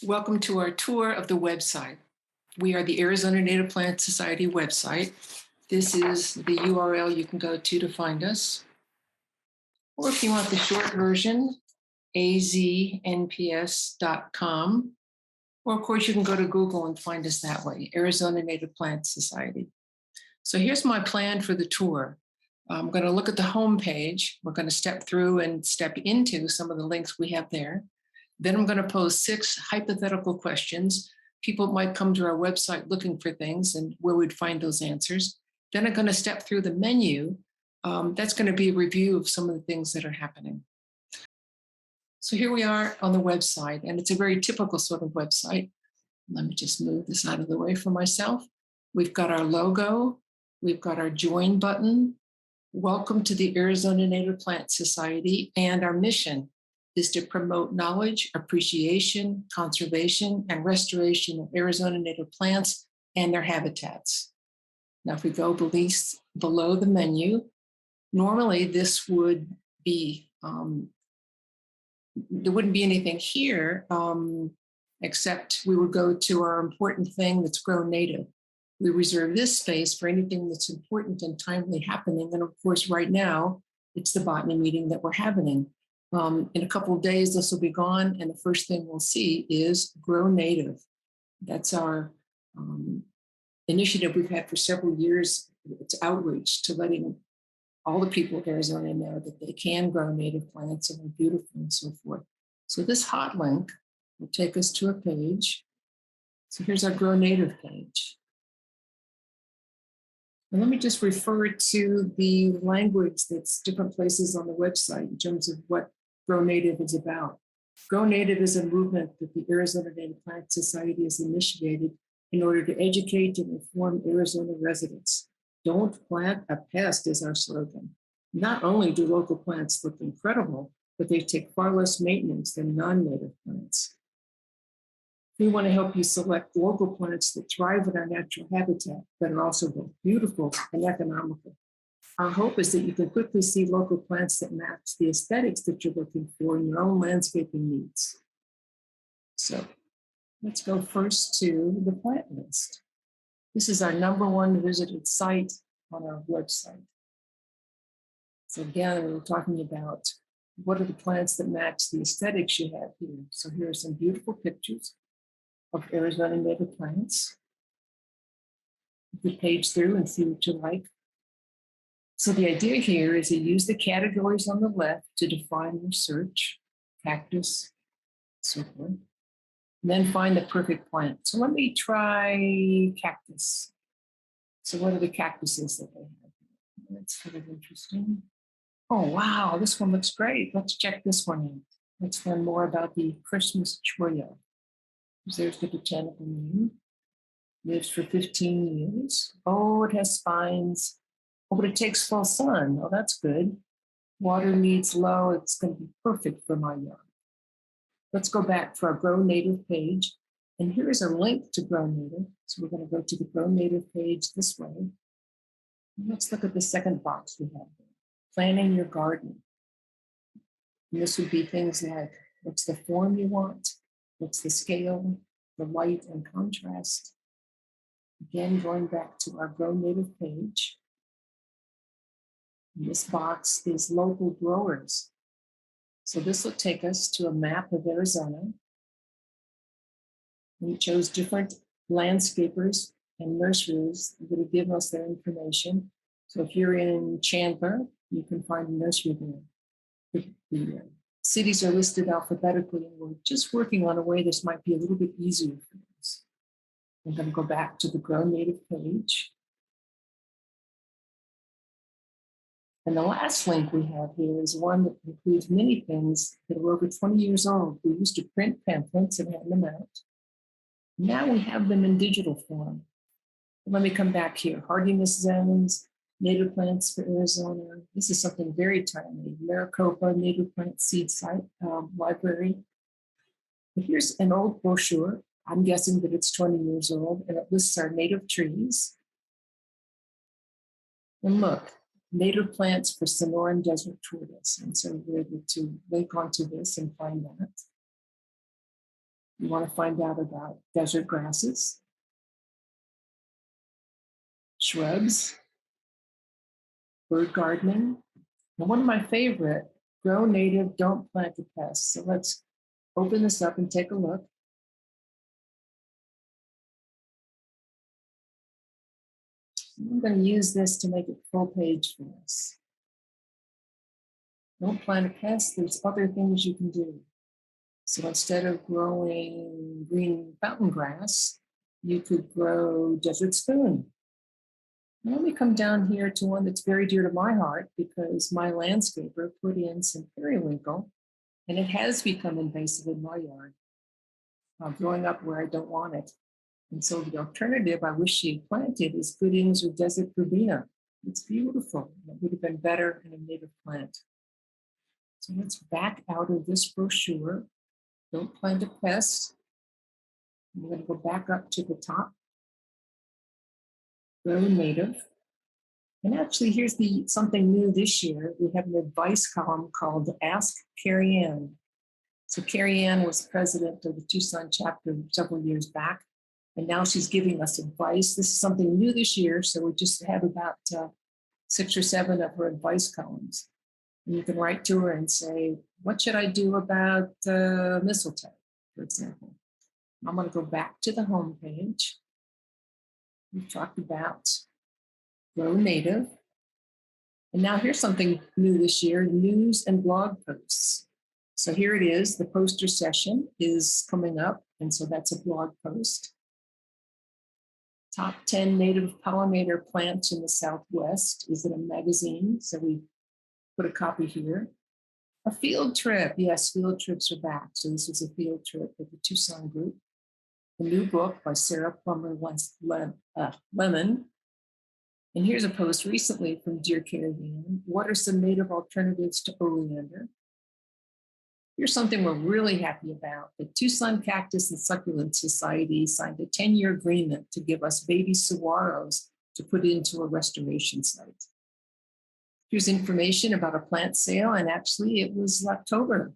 Welcome to our tour of the website. We are the Arizona Native Plant Society website. This is the URL you can go to find us. Or if you want the short version, AZNPS.com. Or of course you can go to Google and find us that way, Arizona Native Plant Society. So here's my plan for the tour. I'm going to look at the home page. We're going to step through and step into some of the links we have there. Then I'm going to pose 6 hypothetical questions. People might come to our website looking for things and where we'd find those answers. Then I'm going to step through the menu. That's going to be a review of some of the things that are happening. So here we are on the website, and it's a very typical sort of website. Let me just move this out of the way for myself. We've got our logo. We've got our join button. Welcome to the Arizona Native Plant Society, and our mission is to promote knowledge, appreciation, conservation, and restoration of Arizona native plants and their habitats. Now, if we go below the menu, normally this would be, there wouldn't be anything here, except we would go to our important thing that's grow native. We reserve this space for anything that's important and timely happening. And of course, right now, it's the botany meeting that we're having. In a couple of days, this will be gone, and the first thing we'll see is Grow Native. That's our initiative we've had for several years. It's outreach to letting all the people of Arizona know that they can grow native plants and they're beautiful and so forth. So this hot link will take us to a page. So here's our Grow Native page. And let me just refer to the language that's different places on the website in terms of what Grow Native is about. Grow Native is a movement that the Arizona Native Plant Society has initiated in order to educate and inform Arizona residents. Don't plant a pest is our slogan. Not only do local plants look incredible, but they take far less maintenance than non-native plants. We want to help you select local plants that thrive in our natural habitat, but are also both beautiful and economical. Our hope is that you can quickly see local plants that match the aesthetics that you're looking for in your own landscaping needs. So let's go first to the plant list. This is our #1 visited site on our website. So again, we were talking about what are the plants that match the aesthetics you have here. So here are some beautiful pictures of Arizona native plants. You page through and see what you like. So the idea here is to use the categories on the left to define your search, cactus, so forth, and then find the perfect plant. So let me try cactus. So what are the cactuses that they have? That's kind of interesting. Oh, wow, this one looks great. Let's check this one out. Let's learn more about the Christmas cholla. There's the botanical name. Lives for 15 years. Oh, it has spines. Oh, but it takes full sun. Oh, that's good. Water needs low. It's going to be perfect for my yard. Let's go back to our Grow Native page. And here is a link to Grow Native. So we're going to go to the Grow Native page this way. And let's look at the second box we have there. Planning your garden. And this would be things like, what's the form you want? What's the scale, the light and contrast? Again, going back to our Grow Native page. In this box is local growers. So this will take us to a map of Arizona. We chose different landscapers and nurseries that will give us their information. So if you're in Chandler, you can find a nursery there. The cities are listed alphabetically, and we're just working on a way this might be a little bit easier for us. I'm going to go back to the Grow Native page. And the last link we have here is one that includes many things that are over 20 years old. We used to print pamphlets and hand them out. Now we have them in digital form. Let me come back here. Hardiness zones, native plants for Arizona. This is something very timely. Maricopa Native Plant Seed Site Library. But here's an old brochure. I'm guessing that it's 20 years old, and it lists our native trees. And look, native plants for Sonoran Desert tortoise. And so we're able to link onto this and find that. You want to find out about desert grasses, shrubs, bird gardening, and one of my favorite, grow native, don't plant a pest. So let's open this up and take a look. I'm going to use this to make it full page for us. Don't plant a pest, there's other things you can do. So instead of growing green fountain grass, you could grow desert spoon. Now let me come down here to one that's very dear to my heart because my landscaper put in some periwinkle and it has become invasive in my yard, growing up where I don't want it. And so the alternative I wish she had planted is Goodings or desert verbena. It's beautiful. It would have been better in a native plant. So let's back out of this brochure. Don't plant a pest. I'm going to go back up to the top. Grow native. And actually, here's something new this year. We have an advice column called Ask Carrie Ann. So Carrie Ann was president of the Tucson chapter several years back, and now she's giving us advice. This is something new this year, so we just have about 6 or 7 of her advice columns. And you can write to her and say, what should I do about mistletoe, for example? I'm going to go back to the home page. We've talked about grow native. And now here's something new this year, news and blog posts. So here it is, the poster session is coming up, and so that's a blog post. Top 10 native pollinator plants in the Southwest is in a magazine, so we put a copy here. A field trip, yes, field trips are back. So this was a field trip with the Tucson group. A new book by Sarah Plummer Lemon. And here's a post recently from Dear Carrie Ann. What are some native alternatives to oleander? Here's something we're really happy about. The Tucson Cactus and Succulent Society signed a 10-year agreement to give us baby saguaros to put into a restoration site. Here's information about a plant sale, and actually it was October.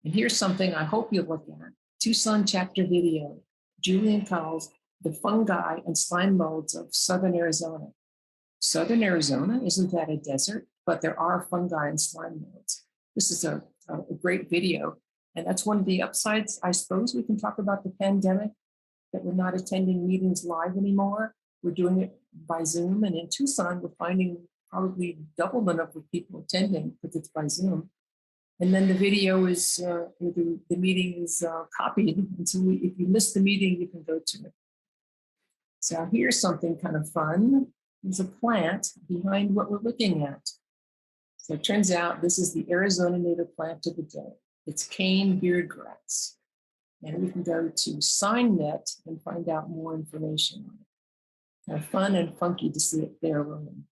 And here's something I hope you'll look at. Tucson chapter video. Julian calls the fungi and slime molds of Southern Arizona. Southern Arizona, isn't that a desert? But there are fungi and slime molds. This is a great video. And that's one of the upsides, I suppose, we can talk about the pandemic, that we're not attending meetings live anymore. We're doing it by Zoom. And in Tucson, we're finding probably double the number of people attending because it's by Zoom. And then the video is, the meeting is copied. And so if you miss the meeting, you can go to it. So here's something kind of fun. There's a plant behind what we're looking at. So it turns out this is the Arizona native plant of the day. It's cane beardgrass. And we can go to SignNet and find out more information on it. Kind of fun and funky to see it there running.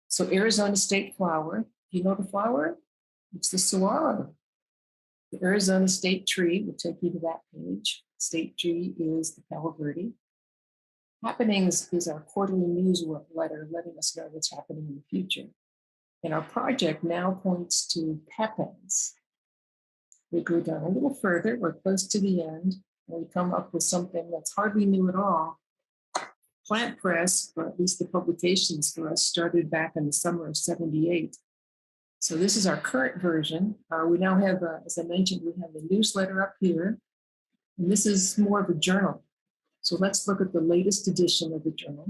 So Arizona state flower, do you know the flower? It's the saguaro. The Arizona state tree, will take you to that page. State tree is the Palo Verde. Happenings is our quarterly newsletter letting us know what's happening in the future. And our project now points to pepins. We go down a little further, we're close to the end, and we come up with something that's hardly new at all. Plant Press, or at least the publications for us, started back in the summer of '78. So this is our current version. We now have, as I mentioned, we have a newsletter up here, and this is more of a journal. So let's look at the latest edition of the journal.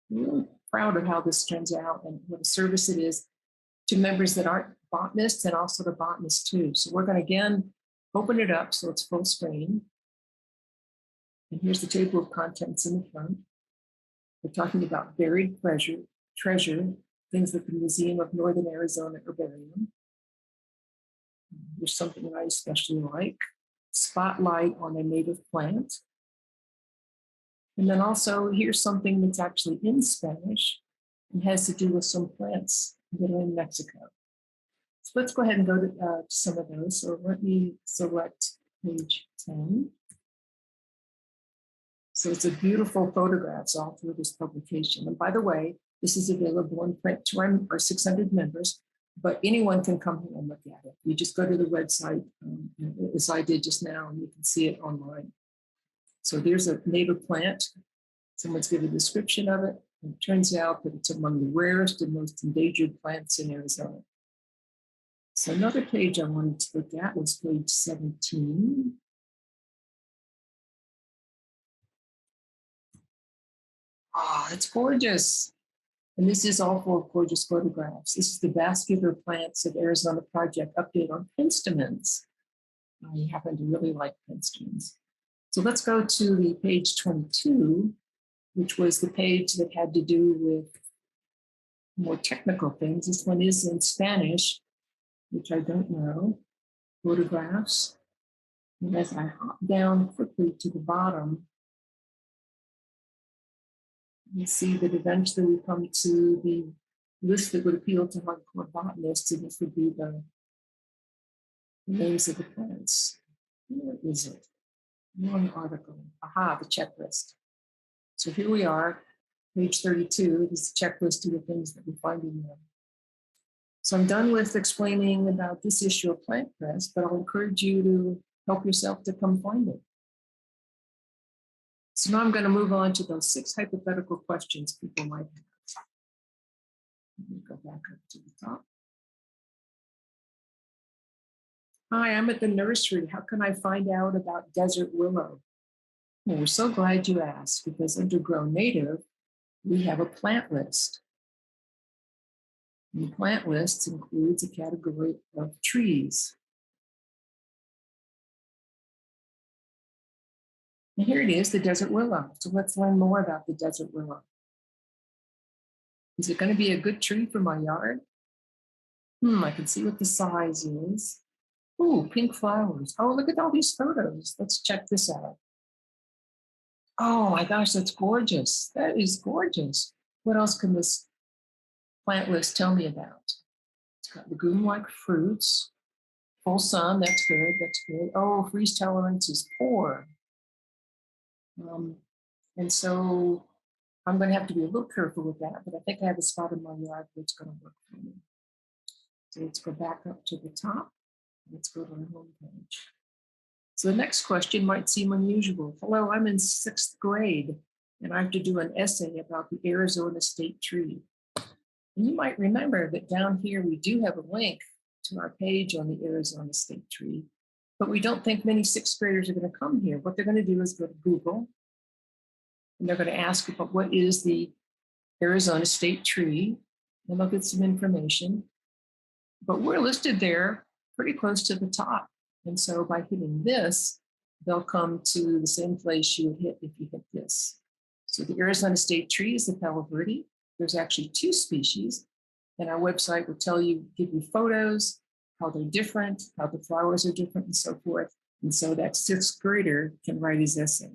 I'm really proud of how this turns out and what a service it is to members that aren't botanists and also to botanists too. So we're going to again open it up so it's full screen. And here's the table of contents in the front. We're talking about buried treasure, things that the Museum of Northern Arizona Herbarium. There's something I especially like. Spotlight on a native plant. And then also here's something that's actually in Spanish and has to do with some plants that are in Mexico. So let's go ahead and go to some of those. So let me select page 10. So it's a beautiful photographs all through this publication. And by the way, this is available in print to our 600 members. but anyone can come here and look at it. You just go to the website, as I did just now, and you can see it online. So there's a native plant. Someone's given a description of it. And it turns out that it's among the rarest and most endangered plants in Arizona. So another page I wanted to look at was page 17. Ah, it's gorgeous. And this is all full of gorgeous photographs. This is the Vascular Plants of Arizona Project update on penstemons. I happen to really like penstemons. So let's go to the page 22, which was the page that had to do with more technical things. This one is in Spanish, which I don't know. Photographs. And as I hop down quickly to the bottom, you see that eventually we come to the list that would appeal to hardcore botanists, and this would be the names of the plants. Where is it? One article. Aha, the checklist. So here we are, page 32. This is a checklist of the things that we find in there. So I'm done with explaining about this issue of Plant Press, but I'll encourage you to help yourself to come find it. So now I'm going to move on to those 6 hypothetical questions people might have. Let me go back up to the top. Hi, I'm at the nursery. How can I find out about desert willow? Well, we're so glad you asked, because under Grow Native, we have a plant list. And the plant list includes a category of trees. And here it is, the desert willow. So let's learn more about the desert willow. Is it going to be a good tree for my yard? I can see what the size is. Ooh, pink flowers. Oh, look at all these photos. Let's check this out. Oh my gosh, that's gorgeous. That is gorgeous. What else can this plant list tell me about? It's got legume-like fruits, full sun, that's good, that's good. Oh, freeze tolerance is poor. And so I'm going to have to be a little careful with that, but I think I have a spot in my yard that's going to work for me. So let's go back up to the top. Let's go to our home page. So the next question might seem unusual. Hello, I'm in 6th grade, and I have to do an essay about the Arizona state tree. And you might remember that down here we do have a link to our page on the Arizona state tree, but we don't think many 6th graders are going to come here. What they're going to do is go to Google, and they're going to ask about what is the Arizona state tree, and they'll get some information. But we're listed there pretty close to the top. And so by hitting this, they'll come to the same place you would hit if you hit this. So the Arizona state tree is the Palo Verde. There's actually 2 species, and our website will tell you, give you photos, how they're different, how the flowers are different, and so forth. And so that 6th grader can write his essay.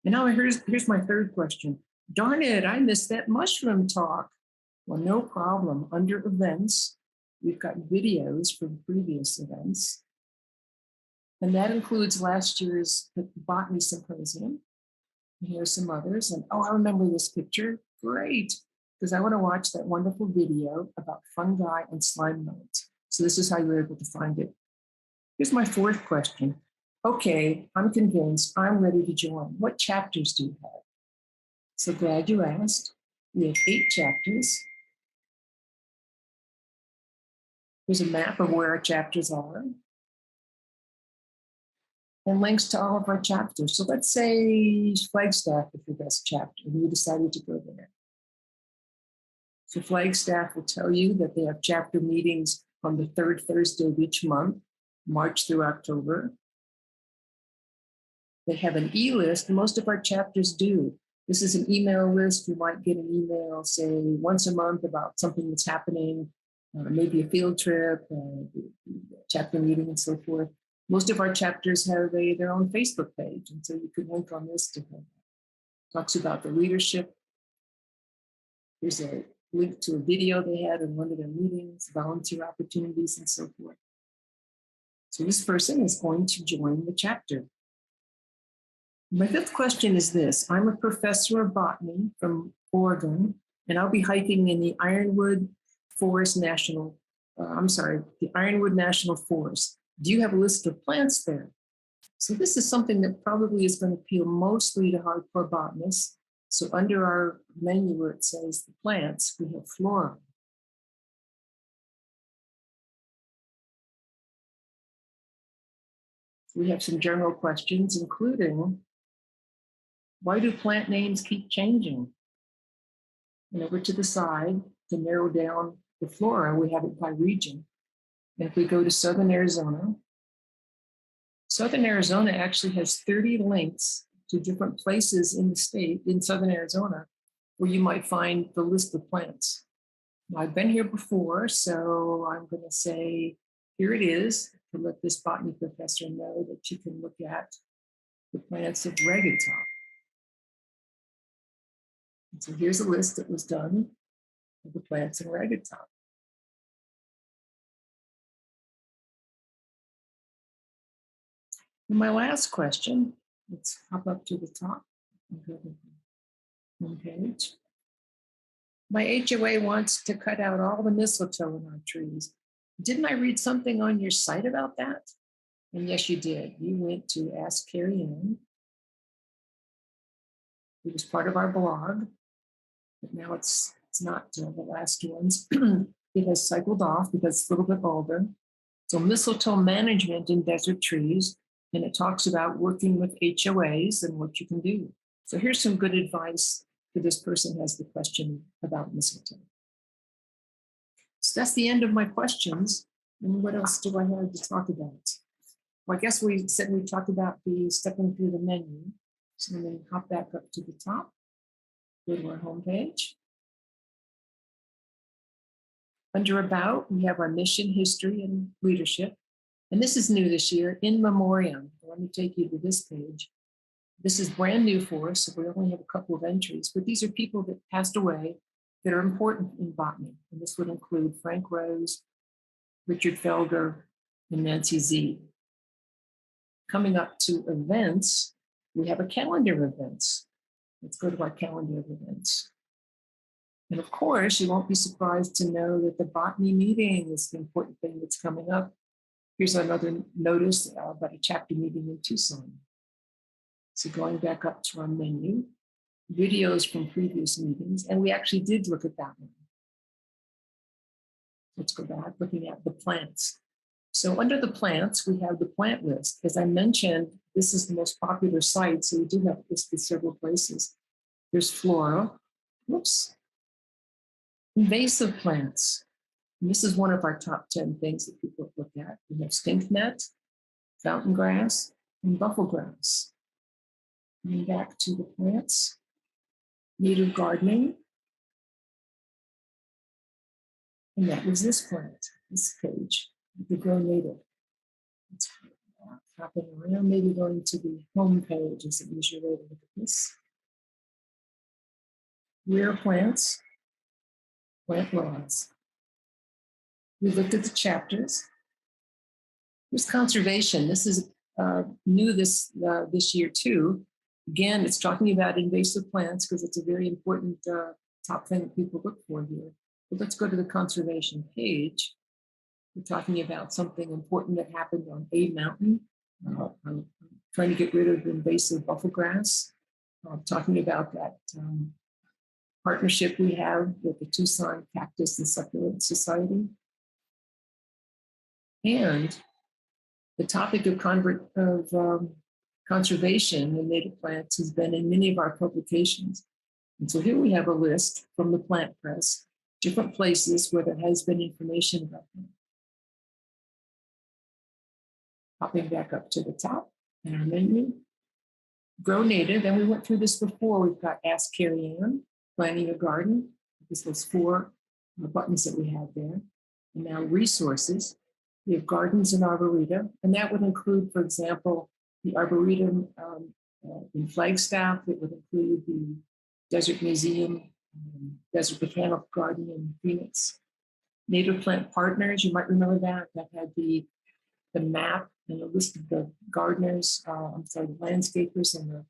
And now here's my 3rd question. Darn it, I missed that mushroom talk. Well, no problem. Under events, we've got videos from previous events. And that includes last year's botany symposium. And here's some others. And oh, I remember this picture. Great, because I want to watch that wonderful video about fungi and slime mounds. So this is how you're able to find it. Here's my 4th question. Okay, I'm convinced. I'm ready to join. What chapters do you have? So glad you asked. We have 8 chapters. There's a map of where our chapters are, and links to all of our chapters. So let's say Flagstaff is your best chapter, and you decided to go there. So Flagstaff will tell you that they have chapter meetings on the 3rd Thursday of each month, March through October. They have an e-list, and most of our chapters do. This is an email list. You might get an email, say, once a month about something that's happening, maybe a field trip, chapter meeting, and so forth. Most of our chapters have their own Facebook page, and so you can link on this to them. Talks about the leadership. There's a link to a video they had in one of their meetings, volunteer opportunities, and so forth. So this person is going to join the chapter. My 5th question is this. I'm a professor of botany from Oregon, and I'll be hiking in the Ironwood Forest National the Ironwood National Forest. Do you have a list of plants there? So this is something that probably is going to appeal mostly to hardcore botanists. So under our menu where it says the plants, we have flora. We have some general questions, including, why do plant names keep changing? And over to the side, to narrow down the flora, we have it by region. And if we go to Southern Arizona actually has 30 links to different places in the state, in Southern Arizona, where you might find the list of plants. Now, I've been here before, so I'm going to say, here it is, to let this botany professor know that you can look at the plants of Regatop. And so here's a list that was done of the plants in Regatop. And my last question, let's hop up to the top and go to the home page. My HOA wants to cut out all the mistletoe in our trees. Didn't I read something on your site about that? And yes, you did. You went to Ask Kelley. It was part of our blog, but now it's not the last ones. It has cycled off because it's a little bit older. So mistletoe management in desert trees, and it talks about working with HOAs and what you can do. So here's some good advice for this person who has the question about mistletoe. So that's the end of my questions. And what else do I have to talk about? Well, I guess we said we talked about the stepping through the menu. So I'm going to hop back up to the top, go to our homepage. Under About, we have our mission, history, and leadership. And this is new this year, In Memoriam. Let me take you to this page. This is brand new for us, so we only have a couple of entries, but these are people that passed away that are important in botany. And this would include Frank Rose, Richard Felger, and Nancy Z. Coming up to events, we have a calendar of events. Let's go to our calendar of events. And of course, you won't be surprised to know that the botany meeting is the important thing that's coming up. Here's another notice about a chapter meeting in Tucson. So going back up to our menu, videos from previous meetings, and we actually did look at that one. Let's go back, looking at the plants. So under the plants, we have the plant list. As I mentioned, this is the most popular site, so we do have this in several places. There's flora, invasive plants. And this is one of our top 10 things that people look at. We have stinknet, fountain grass, and bufflegrass. Coming back to the plants, native gardening. And that was this plant, this page, the Grow Native. Let's hopping around, maybe going to the home page is an easier way to look at this. Rare plants, plant laws. We looked at the chapters. Here's conservation. This is new this year too. Again, it's talking about invasive plants because it's a very important top thing that people look for here. But let's go to the conservation page. We're talking about something important that happened on A Mountain. I'm trying to get rid of invasive bufflegrass. Talking about that partnership we have with the Tucson Cactus and Succulent Society. And the topic of conservation and native plants has been in many of our publications. And so here we have a list from the Plant Press, different places where there has been information about them. Hopping back up to the top in our menu, Grow Native, and we went through this before. We've got Ask Kelley, Planting a Garden. This was 4 buttons that we have there. And now resources. We have Gardens and Arboretum, and that would include, for example, the Arboretum in Flagstaff. It would include the Desert Museum, Desert Botanical Garden in Phoenix. Native Plant Partners, you might remember that had the map and a list of the gardeners, the landscapers and the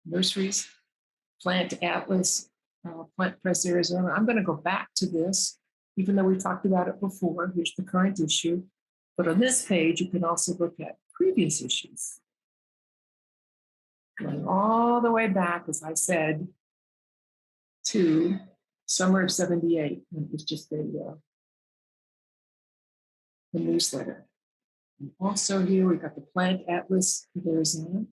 nurseries. Plant Atlas, Plant Press Arizona. I'm going to go back to this even though we talked about it before. Here's the current issue. But on this page, you can also look at previous issues. Going all the way back, as I said, to summer of 78. It was just a newsletter. And also here, we've got the Plant Atlas of Arizona.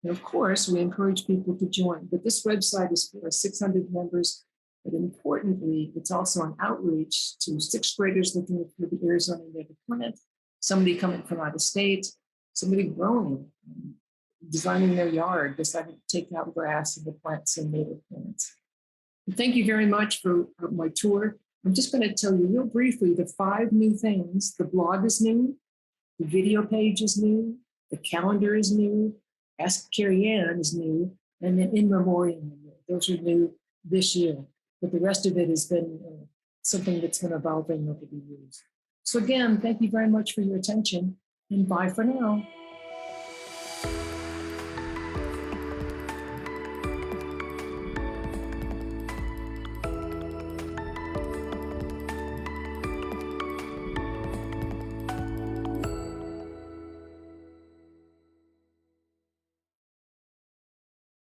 And of course, we encourage people to join. But this website is for 600 members. But importantly, it's also an outreach to sixth graders looking for the Arizona native plant, somebody coming from out of state, somebody growing, designing their yard, deciding to take out grass and to plant some native plants. And thank you very much for my tour. I'm just going to tell you real briefly the 5 new things. The blog is new, the video page is new, the calendar is new, Ask Carrie Ann is new, and then In Memoriam is new. Those are new this year, but the rest of it has been something that's been evolving over the years. So again, thank you very much for your attention, and bye for now.